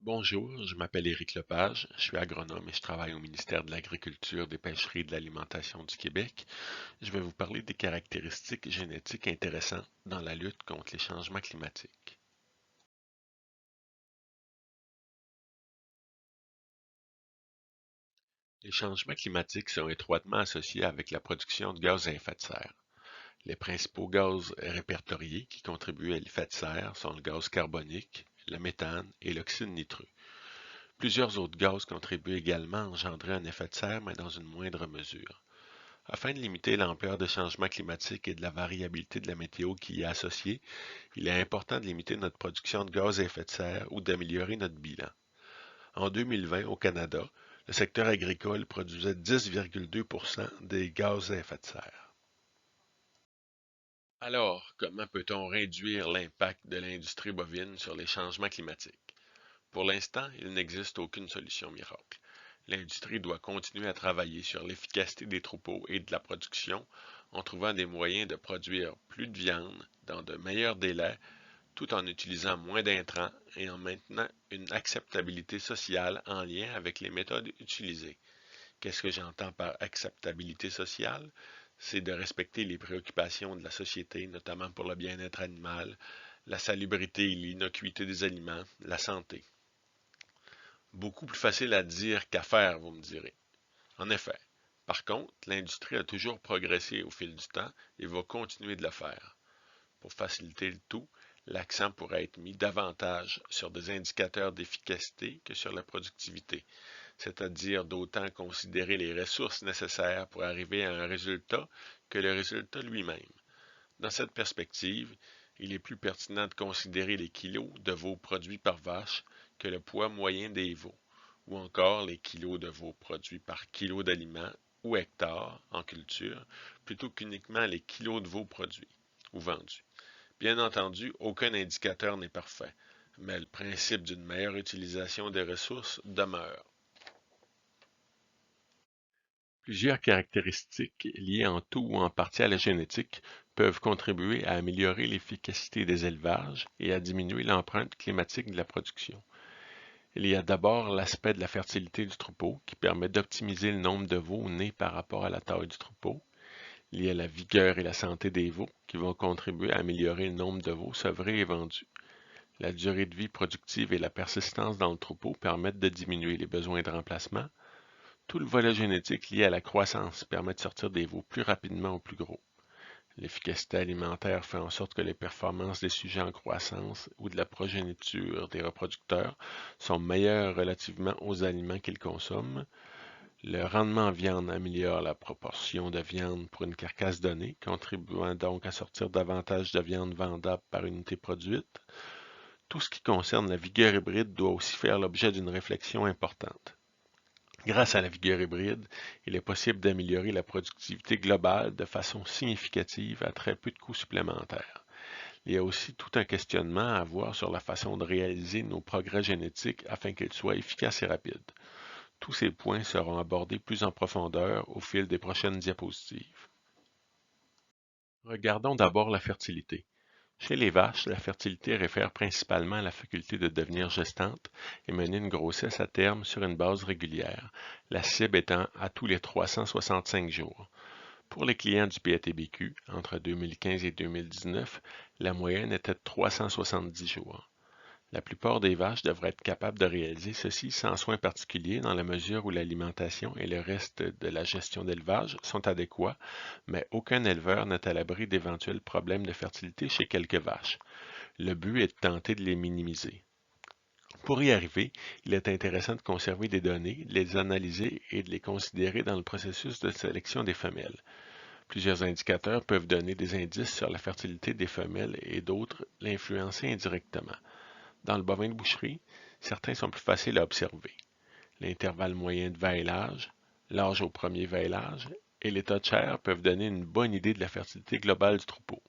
Bonjour, je m'appelle Éric Lepage, je suis agronome et je travaille au ministère de l'Agriculture, des Pêcheries et de l'Alimentation du Québec. Je vais vous parler des caractéristiques génétiques intéressantes dans la lutte contre les changements climatiques. Les changements climatiques sont étroitement associés avec la production de gaz à effet de serre. Les principaux gaz répertoriés qui contribuent à l'effet de serre sont le gaz carbonique, le méthane et l'oxyde nitreux. Plusieurs autres gaz contribuent également à engendrer un effet de serre, mais dans une moindre mesure. Afin de limiter l'ampleur des changements climatiques et de la variabilité de la météo qui y est associée, il est important de limiter notre production de gaz à effet de serre ou d'améliorer notre bilan. En 2020, au Canada, le secteur agricole produisait 10,2% des gaz à effet de serre. Alors, comment peut-on réduire l'impact de l'industrie bovine sur les changements climatiques? Pour l'instant, il n'existe aucune solution miracle. L'industrie doit continuer à travailler sur l'efficacité des troupeaux et de la production en trouvant des moyens de produire plus de viande dans de meilleurs délais tout en utilisant moins d'intrants et en maintenant une acceptabilité sociale en lien avec les méthodes utilisées. Qu'est-ce que j'entends par acceptabilité sociale? C'est de respecter les préoccupations de la société, notamment pour le bien-être animal, la salubrité et l'innocuité des aliments, la santé. Beaucoup plus facile à dire qu'à faire, vous me direz. En effet. Par contre, l'industrie a toujours progressé au fil du temps et va continuer de le faire. Pour faciliter le tout, l'accent pourrait être mis davantage sur des indicateurs d'efficacité que sur la productivité, c'est-à-dire d'autant considérer les ressources nécessaires pour arriver à un résultat que le résultat lui-même. Dans cette perspective, il est plus pertinent de considérer les kilos de veaux produits par vache que le poids moyen des veaux, ou encore les kilos de veaux produits par kilo d'aliments ou hectare en culture, plutôt qu'uniquement les kilos de veaux produits ou vendus. Bien entendu, aucun indicateur n'est parfait, mais le principe d'une meilleure utilisation des ressources demeure. Plusieurs caractéristiques liées en tout ou en partie à la génétique peuvent contribuer à améliorer l'efficacité des élevages et à diminuer l'empreinte climatique de la production. Il y a d'abord l'aspect de la fertilité du troupeau qui permet d'optimiser le nombre de veaux nés par rapport à la taille du troupeau. Il y a la vigueur et la santé des veaux qui vont contribuer à améliorer le nombre de veaux sevrés et vendus. La durée de vie productive et la persistance dans le troupeau permettent de diminuer les besoins de remplacement. Tout le volet génétique lié à la croissance permet de sortir des veaux plus rapidement ou plus gros. L'efficacité alimentaire fait en sorte que les performances des sujets en croissance ou de la progéniture des reproducteurs sont meilleures relativement aux aliments qu'ils consomment. Le rendement en viande améliore la proportion de viande pour une carcasse donnée, contribuant donc à sortir davantage de viande vendable par unité produite. Tout ce qui concerne la vigueur hybride doit aussi faire l'objet d'une réflexion importante. Grâce à la vigueur hybride, il est possible d'améliorer la productivité globale de façon significative à très peu de coûts supplémentaires. Il y a aussi tout un questionnement à avoir sur la façon de réaliser nos progrès génétiques afin qu'ils soient efficaces et rapides. Tous ces points seront abordés plus en profondeur au fil des prochaines diapositives. Regardons d'abord la fertilité. Chez les vaches, la fertilité réfère principalement à la faculté de devenir gestante et mener une grossesse à terme sur une base régulière, la cible étant à tous les 365 jours. Pour les clients du PATBQ, entre 2015 et 2019, la moyenne était de 370 jours. La plupart des vaches devraient être capables de réaliser ceci sans soins particuliers dans la mesure où l'alimentation et le reste de la gestion d'élevage sont adéquats, mais aucun éleveur n'est à l'abri d'éventuels problèmes de fertilité chez quelques vaches. Le but est de tenter de les minimiser. Pour y arriver, il est intéressant de conserver des données, de les analyser et de les considérer dans le processus de sélection des femelles. Plusieurs indicateurs peuvent donner des indices sur la fertilité des femelles et d'autres l'influencer indirectement. Dans le bovin de boucherie, certains sont plus faciles à observer. L'intervalle moyen de vêlage, l'âge au premier vêlage et l'état de chair peuvent donner une bonne idée de la fertilité globale du troupeau.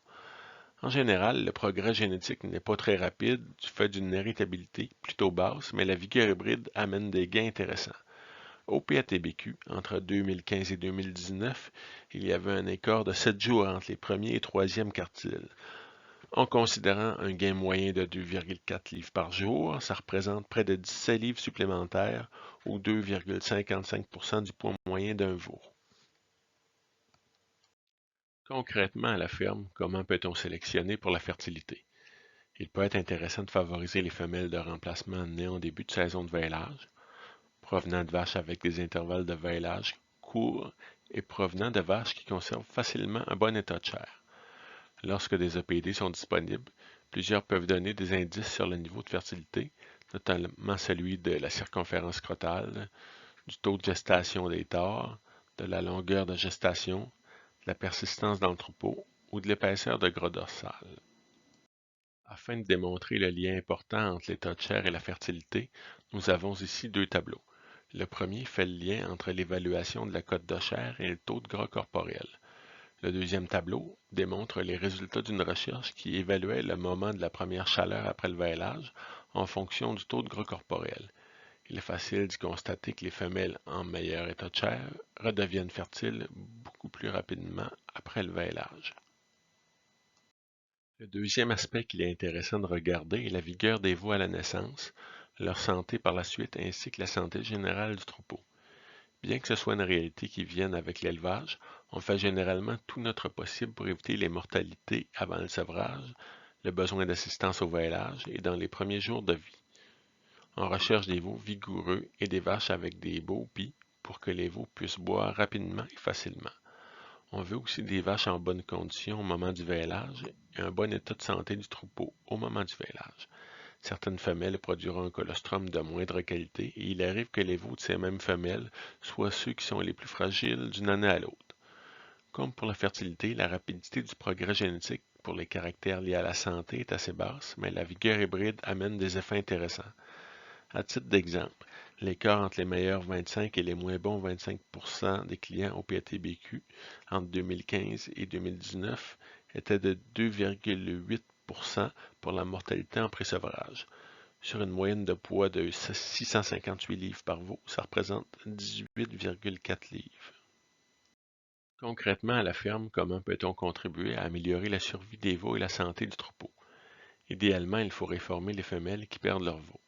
En général, le progrès génétique n'est pas très rapide du fait d'une héritabilité plutôt basse, mais la vigueur hybride amène des gains intéressants. Au PATBQ, entre 2015 et 2019, il y avait un écart de 7 jours entre les premiers et troisièmes quartiles. En considérant un gain moyen de 2,4 livres par jour, ça représente près de 17 livres supplémentaires ou 2,55% du poids moyen d'un veau. Concrètement, à la ferme, comment peut-on sélectionner pour la fertilité? Il peut être intéressant de favoriser les femelles de remplacement nées en début de saison de vêlage, provenant de vaches avec des intervalles de vêlage courts et provenant de vaches qui conservent facilement un bon état de chair. Lorsque des EPD sont disponibles, plusieurs peuvent donner des indices sur le niveau de fertilité, notamment celui de la circonférence scrotale, du taux de gestation des tores, de la longueur de gestation, de la persistance dans le troupeau ou de l'épaisseur de gras dorsal. Afin de démontrer le lien important entre l'état de chair et la fertilité, nous avons ici deux tableaux. Le premier fait le lien entre l'évaluation de la cote de chair et le taux de gras corporel. Le deuxième tableau démontre les résultats d'une recherche qui évaluait le moment de la première chaleur après le vêlage en fonction du taux de gras corporel. Il est facile d'y constater que les femelles en meilleur état de chair redeviennent fertiles beaucoup plus rapidement après le vêlage. Le deuxième aspect qu'il est intéressant de regarder est la vigueur des veaux à la naissance, leur santé par la suite ainsi que la santé générale du troupeau. Bien que ce soit une réalité qui vienne avec l'élevage, on fait généralement tout notre possible pour éviter les mortalités avant le sevrage, le besoin d'assistance au vêlage et dans les premiers jours de vie. On recherche des veaux vigoureux et des vaches avec des beaux pieds pour que les veaux puissent boire rapidement et facilement. On veut aussi des vaches en bonne condition au moment du vêlage et un bon état de santé du troupeau au moment du vêlage. Certaines femelles produiront un colostrum de moindre qualité et il arrive que les veaux de ces mêmes femelles soient ceux qui sont les plus fragiles d'une année à l'autre. Comme pour la fertilité, la rapidité du progrès génétique pour les caractères liés à la santé est assez basse, mais la vigueur hybride amène des effets intéressants. À titre d'exemple, l'écart entre les meilleurs 25 et les moins bons 25% des clients au PATBQ entre 2015 et 2019 était de 2,8% pour la mortalité en pré-sevrage. Sur une moyenne de poids de 658 livres par veau, ça représente 18,4 livres. Concrètement, à la ferme, comment peut-on contribuer à améliorer la survie des veaux et la santé du troupeau? Idéalement, il faut réformer les femelles qui perdent leurs veaux.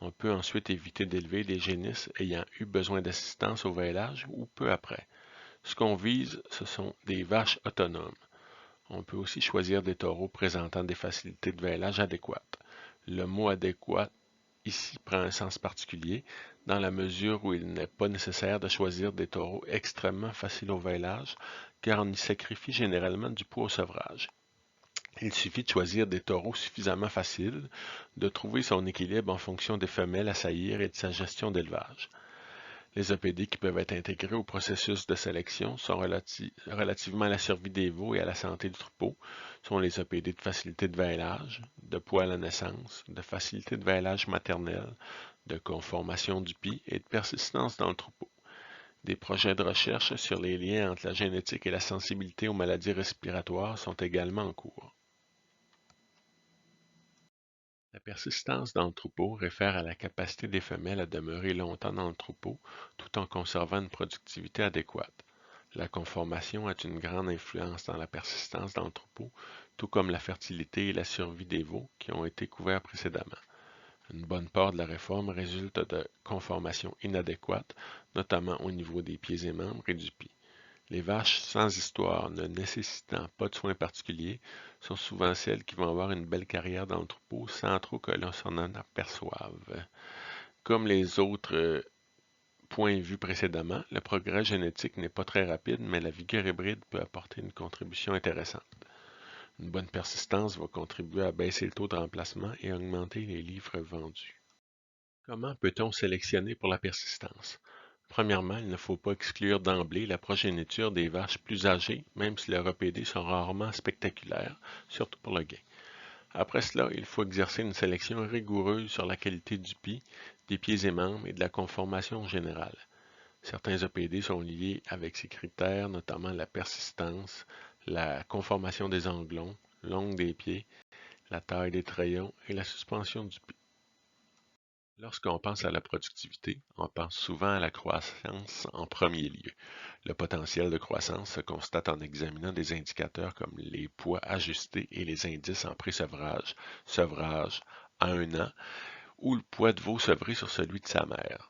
On peut ensuite éviter d'élever des génisses ayant eu besoin d'assistance au vêlage ou peu après. Ce qu'on vise, ce sont des vaches autonomes. On peut aussi choisir des taureaux présentant des facilités de vêlage adéquates. Le mot adéquat ici prend un sens particulier dans la mesure où il n'est pas nécessaire de choisir des taureaux extrêmement faciles au vêlage car on y sacrifie généralement du poids au sevrage. Il suffit de choisir des taureaux suffisamment faciles, de trouver son équilibre en fonction des femelles à saillir et de sa gestion d'élevage. Les EPD qui peuvent être intégrés au processus de sélection sont relativement à la survie des veaux et à la santé du troupeau, sont les EPD de facilité de vêlage, de poids à la naissance, de facilité de vêlage maternel, de conformation du pied et de persistance dans le troupeau. Des projets de recherche sur les liens entre la génétique et la sensibilité aux maladies respiratoires sont également en cours. La persistance dans le troupeau réfère à la capacité des femelles à demeurer longtemps dans le troupeau tout en conservant une productivité adéquate. La conformation a une grande influence dans la persistance dans le troupeau, tout comme la fertilité et la survie des veaux qui ont été couverts précédemment. Une bonne part de la réforme résulte de conformation inadéquate, notamment au niveau des pieds et membres et du pied. Les vaches sans histoire, ne nécessitant pas de soins particuliers, sont souvent celles qui vont avoir une belle carrière dans le troupeau sans trop que l'on s'en en aperçoive. Comme les autres points vus précédemment, le progrès génétique n'est pas très rapide, mais la vigueur hybride peut apporter une contribution intéressante. Une bonne persistance va contribuer à baisser le taux de remplacement et augmenter les livres vendus. Comment peut-on sélectionner pour la persistance? Premièrement, il ne faut pas exclure d'emblée la progéniture des vaches plus âgées, même si leurs EPD sont rarement spectaculaires, surtout pour le gain. Après cela, il faut exercer une sélection rigoureuse sur la qualité du pied, des pieds et membres et de la conformation générale. Certains EPD sont liés avec ces critères, notamment la persistance, la conformation des anglons, l'ongle des pieds, la taille des trayons et la suspension du pied. Lorsqu'on pense à la productivité, on pense souvent à la croissance en premier lieu. Le potentiel de croissance se constate en examinant des indicateurs comme les poids ajustés et les indices en pré-sevrage, sevrage à un an, ou le poids de veau sevré sur celui de sa mère.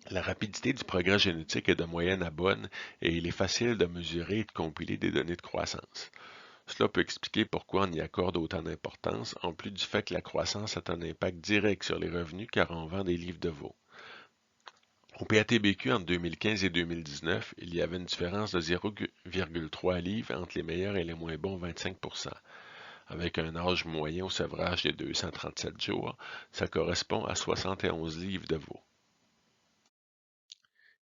La rapidité du progrès génétique est de moyenne à bonne et il est facile de mesurer et de compiler des données de croissance. Cela peut expliquer pourquoi on y accorde autant d'importance, en plus du fait que la croissance a un impact direct sur les revenus car on vend des livres de veau. Au PATBQ entre 2015 et 2019, il y avait une différence de 0,3 livres entre les meilleurs et les moins bons 25%. Avec un âge moyen au sevrage de 237 jours, ça correspond à 71 livres de veau.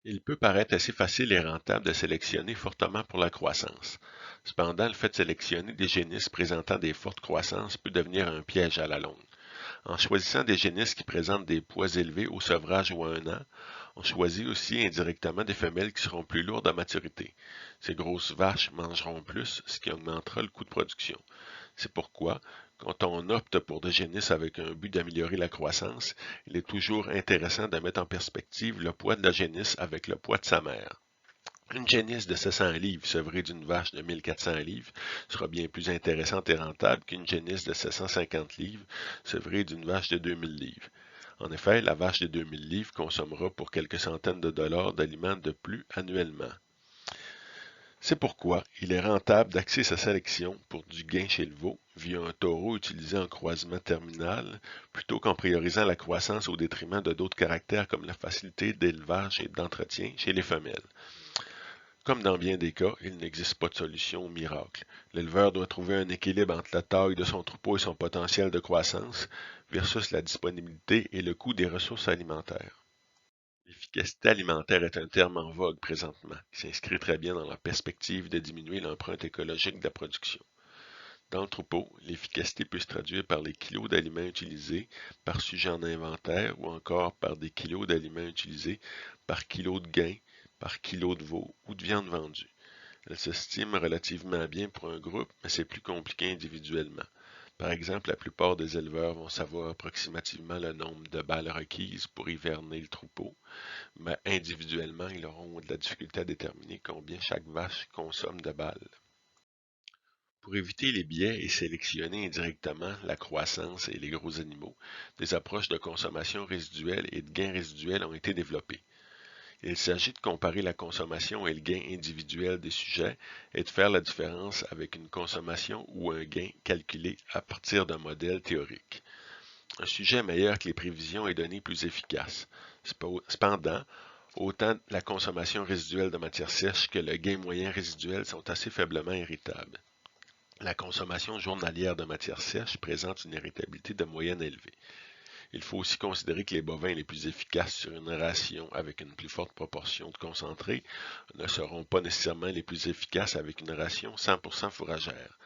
Il peut paraître assez facile et rentable de sélectionner fortement pour la croissance. Cependant, le fait de sélectionner des génisses présentant des fortes croissances peut devenir un piège à la longue. En choisissant des génisses qui présentent des poids élevés au sevrage ou à un an, on choisit aussi indirectement des femelles qui seront plus lourdes à maturité. Ces grosses vaches mangeront plus, ce qui augmentera le coût de production. C'est pourquoi, quand on opte pour des génisses avec un but d'améliorer la croissance, il est toujours intéressant de mettre en perspective le poids de la génisse avec le poids de sa mère. Une génisse de 700 livres sevrée d'une vache de 1400 livres sera bien plus intéressante et rentable qu'une génisse de 750 livres sevrée d'une vache de 2000 livres. En effet, la vache de 2000 livres consommera pour quelques centaines de dollars d'aliments de plus annuellement. C'est pourquoi il est rentable d'axer sa sélection pour du gain chez le veau via un taureau utilisé en croisement terminal plutôt qu'en priorisant la croissance au détriment de d'autres caractères comme la facilité d'élevage et d'entretien chez les femelles. Comme dans bien des cas, il n'existe pas de solution miracle. L'éleveur doit trouver un équilibre entre la taille de son troupeau et son potentiel de croissance versus la disponibilité et le coût des ressources alimentaires. L'efficacité alimentaire est un terme en vogue présentement, qui s'inscrit très bien dans la perspective de diminuer l'empreinte écologique de la production. Dans le troupeau, l'efficacité peut se traduire par les kilos d'aliments utilisés par sujet en inventaire ou encore par des kilos d'aliments utilisés par kilo de gain, par kilo de veau ou de viande vendue. Elle s'estime relativement bien pour un groupe, mais c'est plus compliqué individuellement. Par exemple, la plupart des éleveurs vont savoir approximativement le nombre de balles requises pour hiverner le troupeau, mais individuellement, ils auront de la difficulté à déterminer combien chaque vache consomme de balles. Pour éviter les biais et sélectionner indirectement la croissance et les gros animaux, des approches de consommation résiduelle et de gain résiduel ont été développées. Il s'agit de comparer la consommation et le gain individuel des sujets et de faire la différence avec une consommation ou un gain calculé à partir d'un modèle théorique. Un sujet meilleur que les prévisions est donné plus efficace. Cependant, autant la consommation résiduelle de matière sèche que le gain moyen résiduel sont assez faiblement héritables. La consommation journalière de matière sèche présente une héritabilité de moyenne élevée. Il faut aussi considérer que les bovins les plus efficaces sur une ration avec une plus forte proportion de concentré ne seront pas nécessairement les plus efficaces avec une ration 100% fourragère.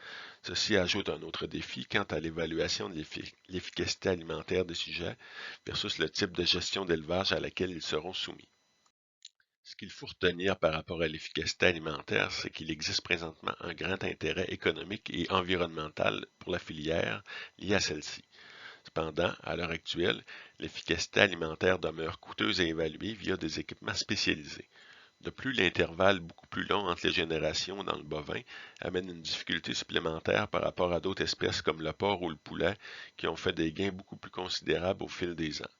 Ceci ajoute un autre défi quant à l'évaluation de l'efficacité alimentaire des sujets versus le type de gestion d'élevage à laquelle ils seront soumis. Ce qu'il faut retenir par rapport à l'efficacité alimentaire, c'est qu'il existe présentement un grand intérêt économique et environnemental pour la filière lié à celle-ci. Cependant, à l'heure actuelle, l'efficacité alimentaire demeure coûteuse à évaluer via des équipements spécialisés. De plus, l'intervalle beaucoup plus long entre les générations dans le bovin amène une difficulté supplémentaire par rapport à d'autres espèces comme le porc ou le poulet qui ont fait des gains beaucoup plus considérables au fil des ans.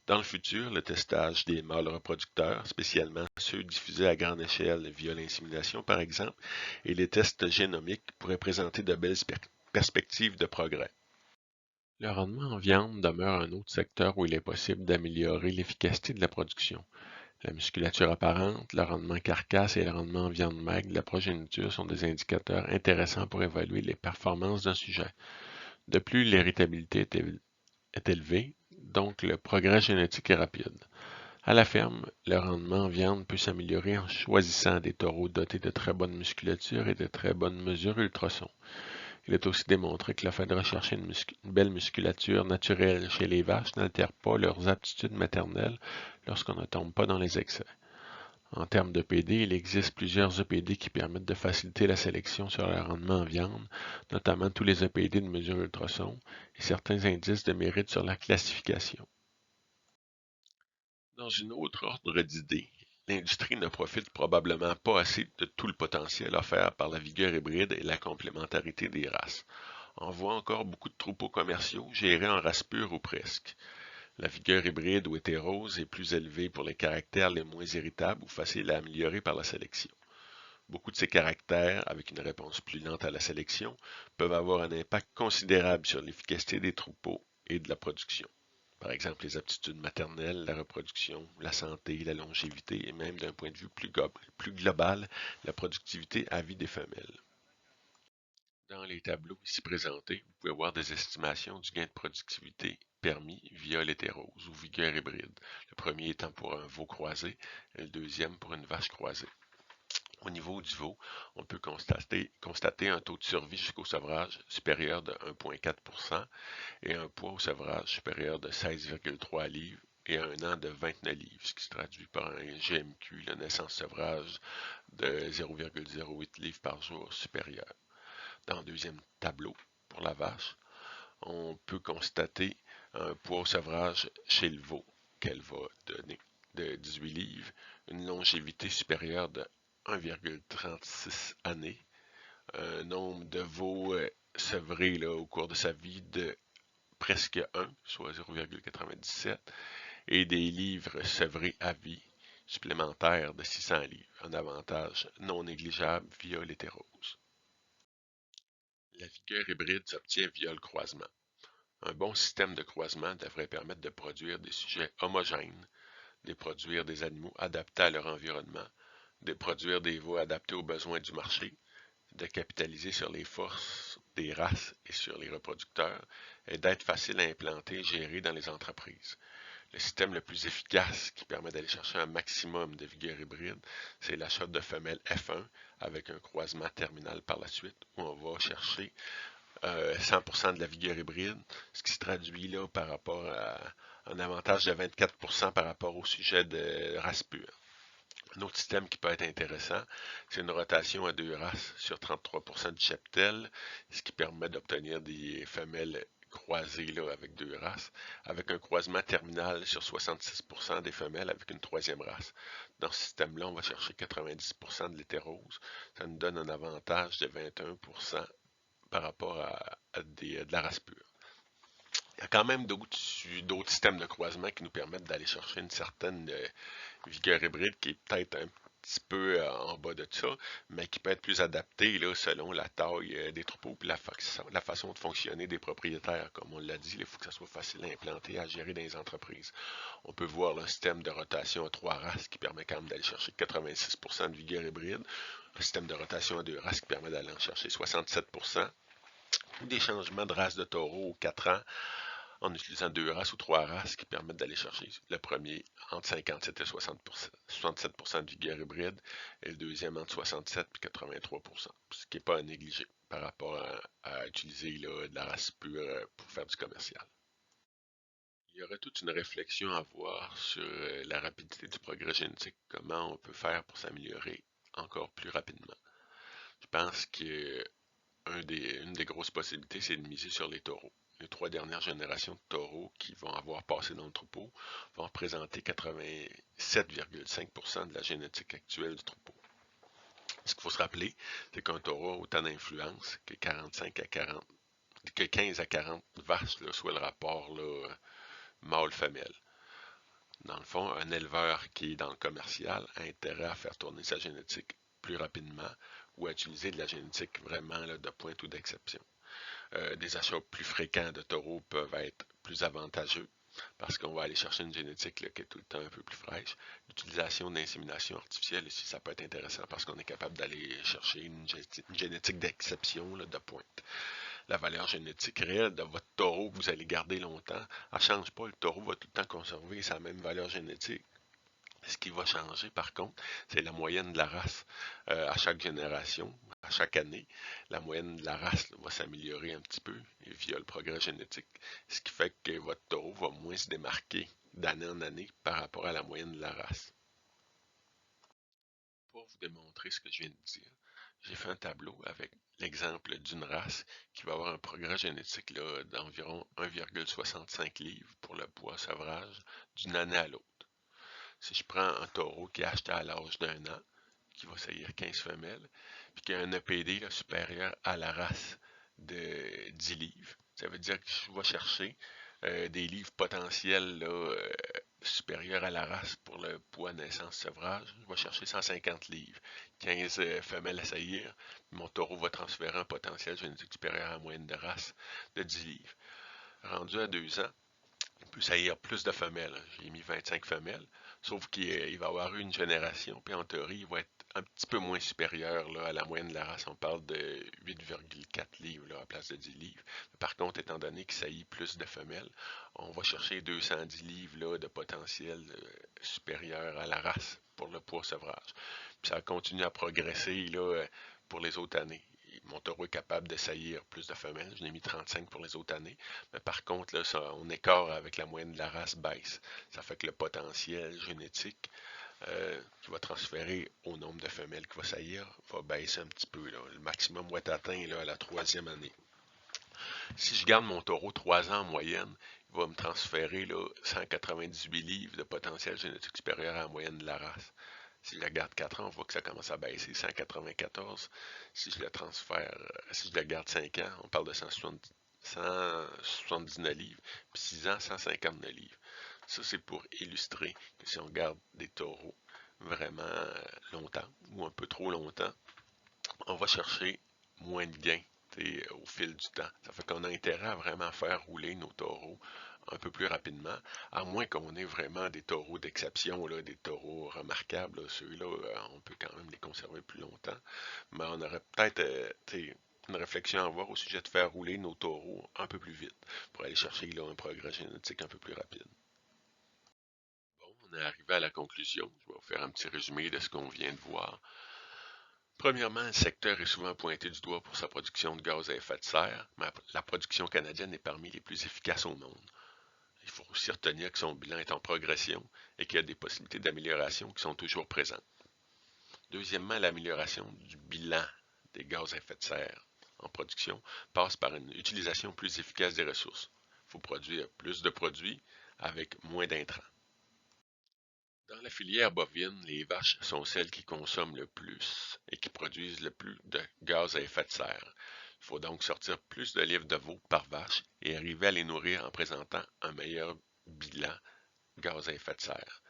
Dans le futur, le testage des mâles reproducteurs, spécialement ceux diffusés à grande échelle via l'insémination par exemple, et les tests génomiques pourraient présenter de belles perspectives de progrès. Le rendement en viande demeure un autre secteur où il est possible d'améliorer l'efficacité de la production. La musculature apparente, le rendement carcasse et le rendement en viande maigre de la progéniture sont des indicateurs intéressants pour évaluer les performances d'un sujet. De plus, l'héritabilité est élevée, donc le progrès génétique est rapide. À la ferme, le rendement en viande peut s'améliorer en choisissant des taureaux dotés de très bonne musculature et de très bonnes mesures ultrasons. Il est aussi démontré que le fait de rechercher une belle musculature naturelle chez les vaches n'altère pas leurs aptitudes maternelles lorsqu'on ne tombe pas dans les excès. En termes d'EPD, il existe plusieurs EPD qui permettent de faciliter la sélection sur le rendement en viande, notamment tous les EPD de mesure ultrason et certains indices de mérite sur la classification. Dans une autre ordre d'idées, l'industrie ne profite probablement pas assez de tout le potentiel offert par la vigueur hybride et la complémentarité des races. On voit encore beaucoup de troupeaux commerciaux gérés en race pure ou presque. La vigueur hybride ou hétérose est plus élevée pour les caractères les moins irritables ou faciles à améliorer par la sélection. Beaucoup de ces caractères, avec une réponse plus lente à la sélection, peuvent avoir un impact considérable sur l'efficacité des troupeaux et de la production. Par exemple, les aptitudes maternelles, la reproduction, la santé, la longévité et même d'un point de vue plus global, la productivité à vie des femelles. Dans les tableaux ici présentés, vous pouvez voir des estimations du gain de productivité permis via l'hétérose ou vigueur hybride, le premier étant pour un veau croisé et le deuxième pour une vache croisée. Au niveau du veau, on peut constater un taux de survie jusqu'au sevrage supérieur de 1,4% et un poids au sevrage supérieur de 16,3 livres et un an de 29 livres, ce qui se traduit par un GMQ, la naissance-sevrage, de 0,08 livres par jour supérieur. Dans le deuxième tableau, pour la vache, on peut constater un poids au sevrage chez le veau qu'elle va donner de 18 livres, une longévité supérieure de 1,36 années, un nombre de veaux sevrés là, au cours de sa vie de presque 1, soit 0,97, et des livres sevrés à vie supplémentaires de 600 livres, un avantage non négligeable via l'hétérose. La vigueur hybride s'obtient via le croisement. Un bon système de croisement devrait permettre de produire des sujets homogènes, de produire des animaux adaptés à leur environnement, de produire des veaux adaptés aux besoins du marché, de capitaliser sur les forces des races et sur les reproducteurs, et d'être facile à implanter et gérer dans les entreprises. Le système le plus efficace qui permet d'aller chercher un maximum de vigueur hybride, c'est l'achat de femelles F1 avec un croisement terminal par la suite, où on va chercher 100% de la vigueur hybride, ce qui se traduit là par rapport à un avantage de 24% par rapport au sujet de race pure. Un autre système qui peut être intéressant, c'est une rotation à deux races sur 33% du cheptel, ce qui permet d'obtenir des femelles croisées là, avec deux races, avec un croisement terminal sur 66% des femelles avec une troisième race. Dans ce système-là, on va chercher 90% de l'hétérose. Ça nous donne un avantage de 21% par rapport de la race pure. Il y a quand même d'autres systèmes de croisement qui nous permettent d'aller chercher une certaine vigueur hybride qui est peut-être un petit peu en bas de ça, mais qui peut être plus adapté là, selon la taille des troupeaux et la façon de fonctionner des propriétaires. Comme on l'a dit, il faut que ça soit facile à implanter, à gérer dans les entreprises. On peut voir le système de rotation à trois races qui permet quand même d'aller chercher 86% de vigueur hybride, un système de rotation à deux races qui permet d'aller en chercher 67%, ou des changements de race de taureau aux 4 ans en utilisant deux races ou trois races qui permettent d'aller chercher le premier entre 57 et 60%, 67% de vigueur hybride et le deuxième entre 67 et 83%, ce qui n'est pas à négliger par rapport à utiliser là, de la race pure pour faire du commercial. Il y aurait toute une réflexion à avoir sur la rapidité du progrès génétique, comment on peut faire pour s'améliorer encore plus rapidement. Je pense que une des grosses possibilités, c'est de miser sur les taureaux. Les trois dernières générations de taureaux qui vont avoir passé dans le troupeau vont représenter 87,5% de la génétique actuelle du troupeau. Ce qu'il faut se rappeler, c'est qu'un taureau a autant d'influence que 45 à 40, que 15 à 40 vaches, là, soit le rapport mâle-femelle. Dans le fond, un éleveur qui est dans le commercial a intérêt à faire tourner sa génétique plus rapidement ou à utiliser de la génétique vraiment là, de pointe ou d'exception. Des achats plus fréquents de taureaux peuvent être plus avantageux parce qu'on va aller chercher une génétique là, qui est tout le temps un peu plus fraîche. L'utilisation d'insémination artificielle ici, ça peut être intéressant parce qu'on est capable d'aller chercher une génétique d'exception de pointe. La valeur génétique réelle de votre taureau que vous allez garder longtemps, elle ne change pas. Le taureau va tout le temps conserver sa même valeur génétique. Ce qui va changer, par contre, c'est la moyenne de la race. À chaque génération, à chaque année, la moyenne de la race là, va s'améliorer un petit peu via le progrès génétique, ce qui fait que votre taureau va moins se démarquer d'année en année par rapport à la moyenne de la race. Pour vous démontrer ce que je viens de dire, j'ai fait un tableau avec l'exemple d'une race qui va avoir un progrès génétique d'environ 1,65 livres pour le poids sevrage d'une année à l'autre. Si je prends un taureau qui est acheté à l'âge d'un an, qui va saillir 15 femelles, puis qui a un EPD là, supérieur à la race de 10 livres, ça veut dire que je vais chercher des livres potentiels là, supérieurs à la race pour le poids naissance-sevrage. Je vais chercher 150 livres, 15 femelles à saillir. Mon taureau va transférer un potentiel génétique supérieur à la moyenne de race de 10 livres. Rendu à 2 ans, il peut saillir plus de femelles. J'ai mis 25 femelles, sauf qu'il va avoir eu une génération, puis en théorie, il va être un petit peu moins supérieur là, à la moyenne de la race. On parle de 8,4 livres là, à la place de 10 livres. Par contre, étant donné qu'il saillit plus de femelles, on va chercher 210 livres là, de potentiel supérieur à la race pour le poids sevrage. Puis ça continue à progresser là, pour les autres années. Mon taureau est capable de saillir plus de femelles. Je l'ai mis 35 pour les autres années. Mais par contre, là, on écart avec la moyenne de la race baisse. Ça fait que le potentiel génétique qui va transférer au nombre de femelles qui va saillir va baisser un petit peu. Là. Le maximum va être atteint là, à la troisième année. Si je garde mon taureau 3 ans en moyenne, il va me transférer là, 198 livres de potentiel génétique supérieur à la moyenne de la race. Si je la garde 4 ans, on voit que ça commence à baisser, 194. Si je la transfère, si je la garde 5 ans, on parle de 179 livres, puis 6 ans, 159 livres. Ça, c'est pour illustrer que si on garde des taureaux vraiment longtemps, ou un peu trop longtemps, on va chercher moins de gains au fil du temps. Ça fait qu'on a intérêt à vraiment faire rouler nos taureaux un peu plus rapidement, à moins qu'on ait vraiment des taureaux d'exception, là, des taureaux remarquables. Ceux-là, on peut quand même les conserver plus longtemps. Mais on aurait peut-être une réflexion à avoir au sujet de faire rouler nos taureaux un peu plus vite pour aller chercher là, un progrès génétique un peu plus rapide. Bon, on est arrivé à la conclusion. Je vais vous faire un petit résumé de ce qu'on vient de voir. Premièrement, le secteur est souvent pointé du doigt pour sa production de gaz à effet de serre, mais la production canadienne est parmi les plus efficaces au monde. Il faut aussi retenir que son bilan est en progression et qu'il y a des possibilités d'amélioration qui sont toujours présentes. Deuxièmement, l'amélioration du bilan des gaz à effet de serre en production passe par une utilisation plus efficace des ressources. Il faut produire plus de produits avec moins d'intrants. Dans la filière bovine, les vaches sont celles qui consomment le plus et qui produisent le plus de gaz à effet de serre. Il faut donc sortir plus de livres de veau par vache et arriver à les nourrir en présentant un meilleur bilan gaz à effet de serre.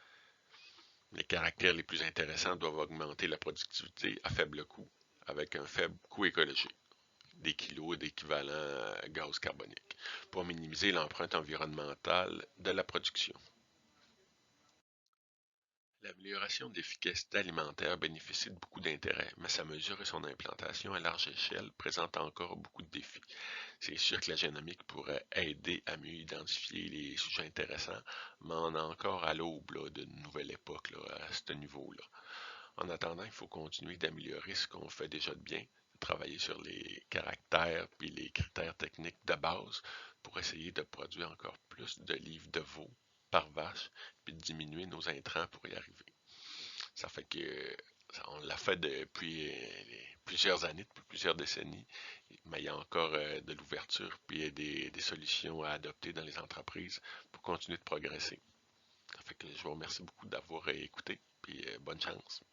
Les caractères les plus intéressants doivent augmenter la productivité à faible coût, avec un faible coût écologique, des kilos d'équivalent gaz carbonique, pour minimiser l'empreinte environnementale de la production. L'amélioration de l'efficacité alimentaire bénéficie de beaucoup d'intérêt, mais sa mesure et son implantation à large échelle présentent encore beaucoup de défis. C'est sûr que la génomique pourrait aider à mieux identifier les sujets intéressants, mais on est encore à l'aube d'une nouvelle époque là, à ce niveau-là. En attendant, il faut continuer d'améliorer ce qu'on fait déjà de bien, travailler sur les caractères puis les critères techniques de base pour essayer de produire encore plus de livres de veau par vache, puis de diminuer nos intrants pour y arriver. Ça fait que on l'a fait depuis plusieurs années, depuis plusieurs décennies, mais il y a encore de l'ouverture puis des solutions à adopter dans les entreprises pour continuer de progresser. Ça fait que je vous remercie beaucoup d'avoir écouté, puis bonne chance.